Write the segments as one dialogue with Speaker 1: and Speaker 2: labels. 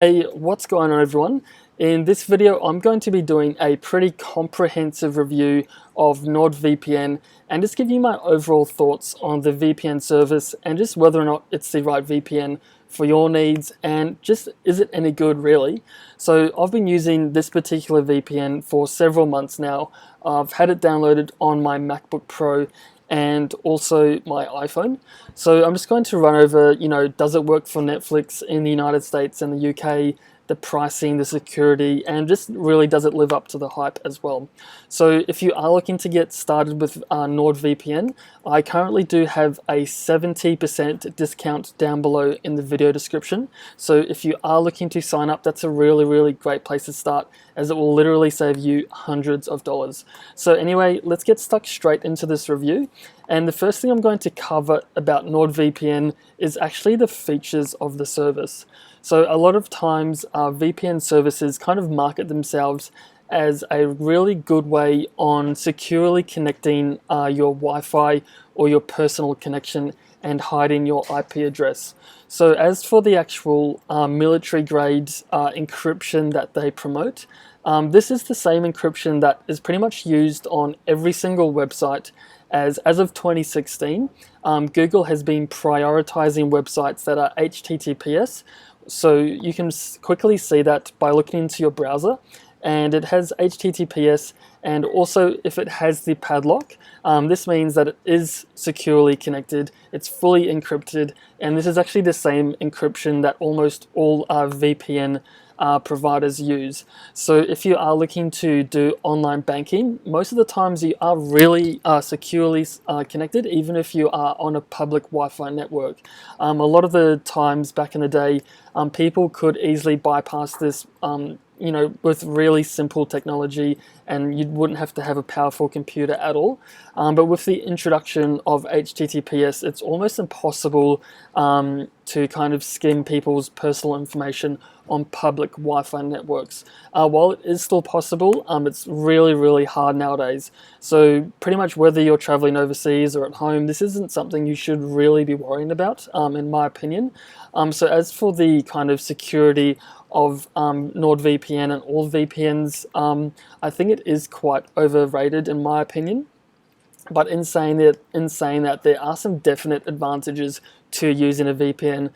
Speaker 1: Hey, what's going on everyone? In this video, I'm going to be doing a pretty comprehensive review of NordVPN and just give you my overall thoughts on the VPN service and just whether or not it's the right VPN for your needs and just is it any good really. So I've been using this particular VPN for several months now. I've had it downloaded on my MacBook Pro and also my iPhone. So I'm just going to run over, does it work for Netflix in the United States and the UK, the pricing, the security, and just really does it live up to the hype as well. So if you are looking to get started with NordVPN, I currently do have a 70% discount down below in the video description. So if you are looking to sign up, that's a really great place to start, as it will literally save you hundreds of dollars. So anyway, let's get stuck straight into this review. And the first thing I'm going to cover about NordVPN is actually the features of the service. So a lot of times VPN services kind of market themselves as a really good way on securely connecting your Wi-Fi or your personal connection and hiding your IP address. So as for the actual military grade encryption that they promote, this is the same encryption that is pretty much used on every single website. As of 2016, Google has been prioritizing websites that are HTTPS. So you can quickly see that by looking into your browser, and it has HTTPS, and also if it has the padlock, this means that it is securely connected, it's fully encrypted, and this is actually the same encryption that almost all VPN providers use. So if you are looking to do online banking, most of the times you are really securely connected, even if you are on a public Wi-Fi network. A lot of the times back in the day, people could easily bypass this with really simple technology, and you wouldn't have to have a powerful computer at all. But with the introduction of HTTPS, it's almost impossible to kind of skim people's personal information on public Wi-Fi networks. While it is still possible, it's really hard nowadays. So pretty much whether you're traveling overseas or at home, this isn't something you should really be worrying about, in my opinion. So as for the kind of security of NordVPN and all VPNs, I think it is quite overrated in my opinion. But in saying that, there are some definite advantages to using a VPN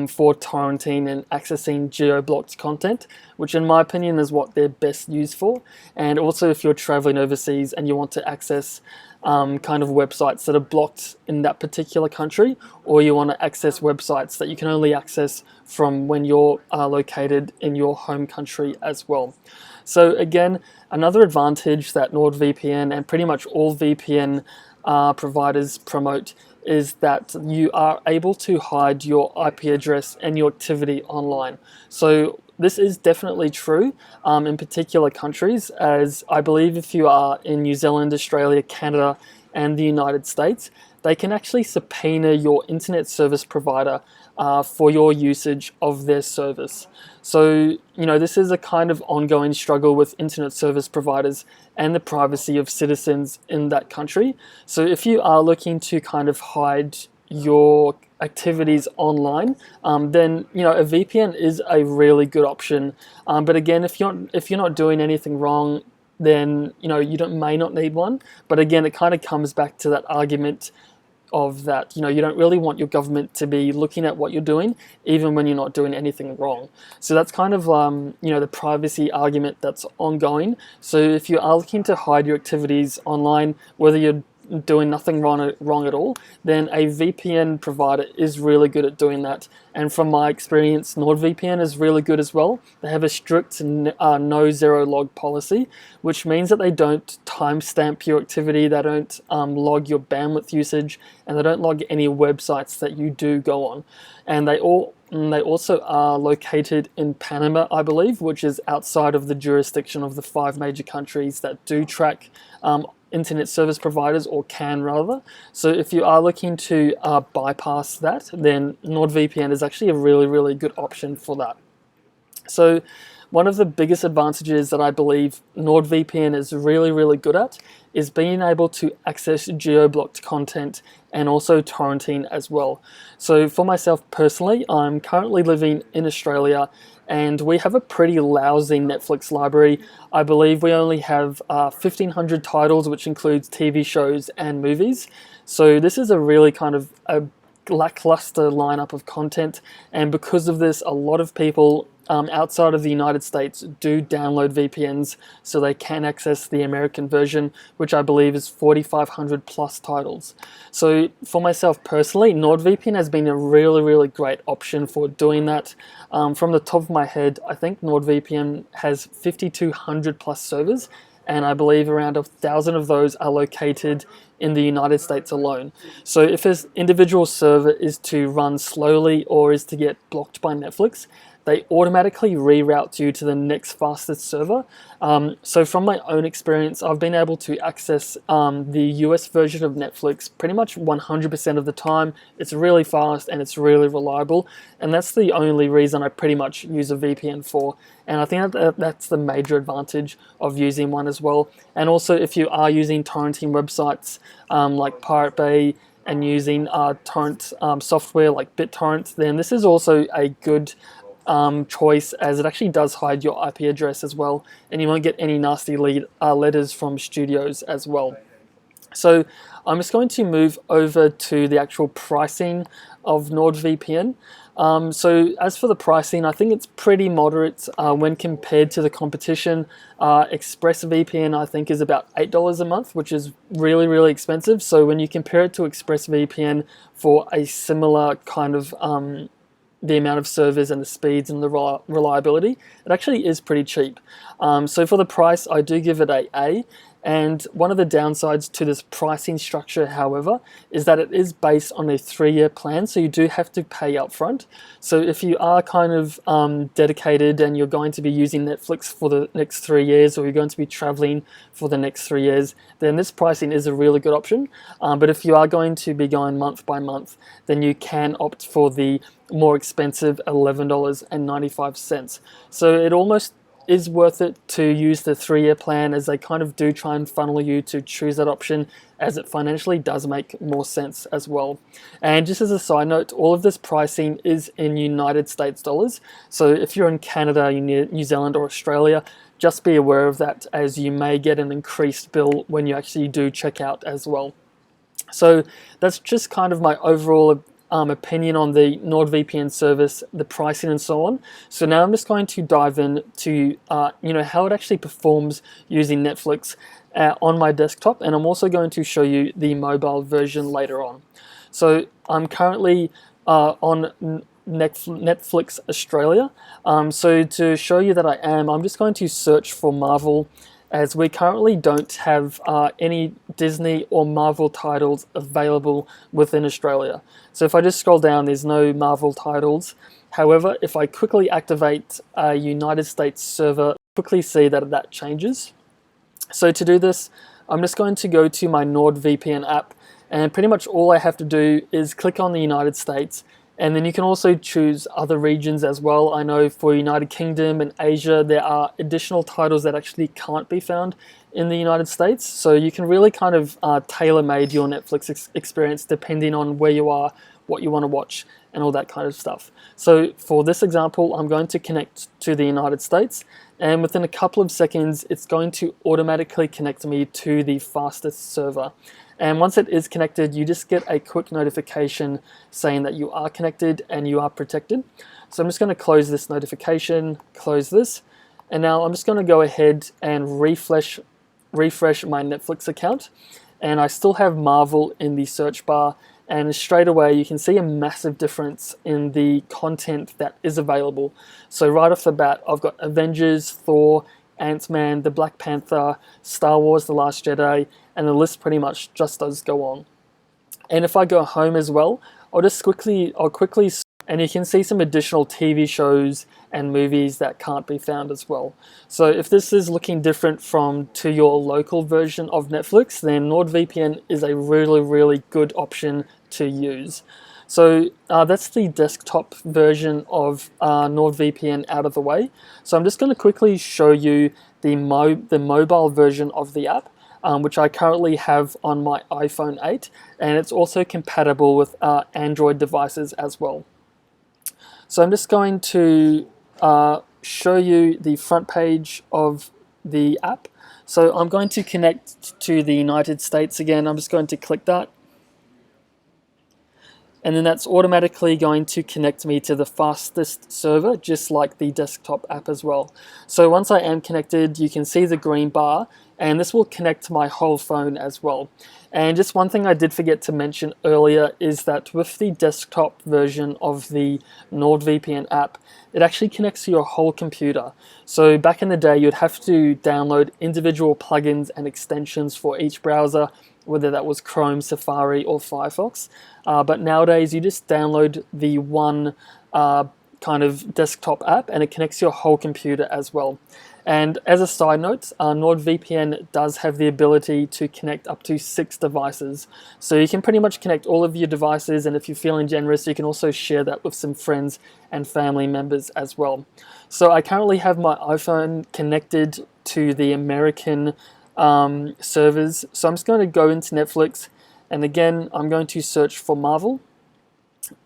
Speaker 1: for torrenting and accessing geo-blocked content, which in my opinion is what they're best used for. And also if you're traveling overseas and you want to access kind of websites that are blocked in that particular country, or you want to access websites that you can only access from when you're located in your home country as well. So again, another advantage that NordVPN and pretty much all VPN providers promote is that you are able to hide your IP address and your activity online. So this is definitely true in particular countries, as I believe if you are in New Zealand, Australia, Canada, and the United States, they can actually subpoena your internet service provider for your usage of their service. So, this is a kind of ongoing struggle with internet service providers and the privacy of citizens in that country. So if you are looking to kind of hide your activities online, then a VPN is a really good option. But again, if you're not doing anything wrong, then you may not need one. But again, it kind of comes back to that argument of that you don't really want your government to be looking at what you're doing, even when you're not doing anything wrong. So that's kind of the privacy argument that's ongoing. So if you are looking to hide your activities online, whether you're doing nothing wrong at all, then a VPN provider is really good at doing that. And from my experience, NordVPN is really good as well. They have a strict no zero log policy, which means that they don't timestamp your activity, they don't log your bandwidth usage, and they don't log any websites that you do go on. And they also are located in Panama, I believe, which is outside of the jurisdiction of the 5 major countries that do track internet service providers, or can rather. So if you are looking to bypass that, then NordVPN is actually a really good option for that. So one of the biggest advantages that I believe NordVPN is really good at is being able to access geo-blocked content and also torrenting as well. So for myself personally, I'm currently living in Australia, and we have a pretty lousy Netflix library. I believe we only have 1,500 titles, which includes TV shows and movies. So this is a really kind of a lackluster lineup of content, and because of this, a lot of people outside of the United States do download VPNs so they can access the American version, which I believe is 4,500 plus titles. So for myself personally, NordVPN has been a really great option for doing that. From the top of my head, I think NordVPN has 5,200 plus servers, and I believe around 1,000 of those are located in the United States alone. So if an individual server is to run slowly or is to get blocked by Netflix, they automatically reroute you to the next fastest server. So from my own experience, I've been able to access the US version of Netflix pretty much 100% of the time. It's really fast and it's really reliable, and that's the only reason I pretty much use a VPN for. And I think that's the major advantage of using one as well. And also, if you are using torrenting websites like Pirate Bay and using torrent software like BitTorrent, then this is also a good choice, as it actually does hide your IP address as well, and you won't get any nasty letters from studios as well. So I'm just going to move over to the actual pricing of NordVPN. So as for the pricing, I think it's pretty moderate when compared to the competition. ExpressVPN I think is about $8 a month, which is really expensive. So when you compare it to ExpressVPN for a similar kind of the amount of servers and the speeds and the reliability, it actually is pretty cheap. So for the price, I do give it a A. And one of the downsides to this pricing structure, however, is that it is based on a 3-year plan, so you do have to pay upfront. So if you are kind of dedicated and you're going to be using Netflix for the next 3 years, or you're going to be traveling for the next 3 years, then this pricing is a really good option. But if you are going to be going month by month, then you can opt for the more expensive $11.95. So it almost is worth it to use the 3-year plan, as they kind of do try and funnel you to choose that option, as it financially does make more sense as well. And just as a side note, all of this pricing is in United States dollars. So if you're in Canada, New Zealand or Australia, just be aware of that, as you may get an increased bill when you actually do check out as well. So that's just kind of my overall opinion on the NordVPN service, the pricing and so on. So now I'm just going to dive in to how it actually performs using Netflix on my desktop, and I'm also going to show you the mobile version later on. So I'm currently on Netflix Australia. So to show you that I'm just going to search for Marvel, as we currently don't have any Disney or Marvel titles available within Australia. So if I just scroll down, there's no Marvel titles. However, if I quickly activate a United States server, quickly see that changes. So to do this, I'm just going to go to my NordVPN app, and pretty much all I have to do is click on the United States. And then you can also choose other regions as well. I know for United Kingdom and Asia, there are additional titles that actually can't be found in the United States. So you can really kind of tailor-made your Netflix experience depending on where you are, what you want to watch, and all that kind of stuff. So for this example, I'm going to connect to the United States, and within a couple of seconds, it's going to automatically connect me to the fastest server. And once it is connected, you just get a quick notification saying that you are connected and you are protected. So I'm just going to close this notification, close this, and now I'm just going to go ahead and refresh my Netflix account. And I still have Marvel in the search bar, and straight away you can see a massive difference in the content that is available. So right off the bat, I've got Avengers, Thor, Ant-Man, the Black Panther, Star Wars, The Last Jedi, and the list pretty much just does go on. And if I go home as well, I'll quickly, and you can see some additional TV shows and movies that can't be found as well. So if this is looking different to your local version of Netflix, then NordVPN is a really good option to use. So that's the desktop version of NordVPN out of the way. So I'm just going to quickly show you the mobile version of the app, which I currently have on my iPhone 8, and it's also compatible with Android devices as well. So I'm just going to show you the front page of the app. So I'm going to connect to the United States again. I'm just going to click that. And then that's automatically going to connect me to the fastest server, just like the desktop app as well. So once I am connected, you can see the green bar, and this will connect to my whole phone as well. And just one thing I did forget to mention earlier is that with the desktop version of the NordVPN app, it actually connects to your whole computer. So back in the day, you'd have to download individual plugins and extensions for each browser, whether that was Chrome, Safari, or Firefox. But nowadays, you just download the one kind of desktop app, and it connects to your whole computer as well. And as a side note, NordVPN does have the ability to connect up to 6 devices. So you can pretty much connect all of your devices, and if you're feeling generous, you can also share that with some friends and family members as well. So I currently have my iPhone connected to the American servers. So I'm just going to go into Netflix, and again, I'm going to search for Marvel.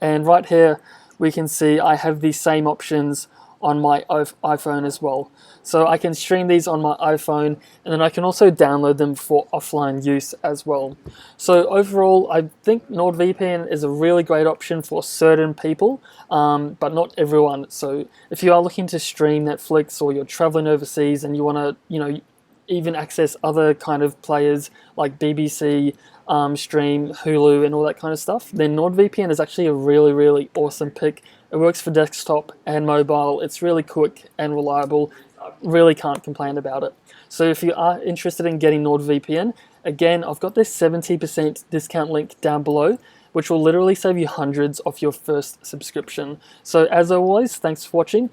Speaker 1: And right here, we can see I have the same options on my iPhone as well. So I can stream these on my iPhone, and then I can also download them for offline use as well. So overall, I think NordVPN is a really great option for certain people, but not everyone. So if you are looking to stream Netflix, or you're traveling overseas and you want to, even access other kind of players like BBC, Stream, Hulu, and all that kind of stuff, then NordVPN is actually a really, really awesome pick. It works for desktop and mobile. It's really quick and reliable. I really can't complain about it. So if you are interested in getting NordVPN, again, I've got this 70% discount link down below, which will literally save you hundreds off your first subscription. So as always, thanks for watching,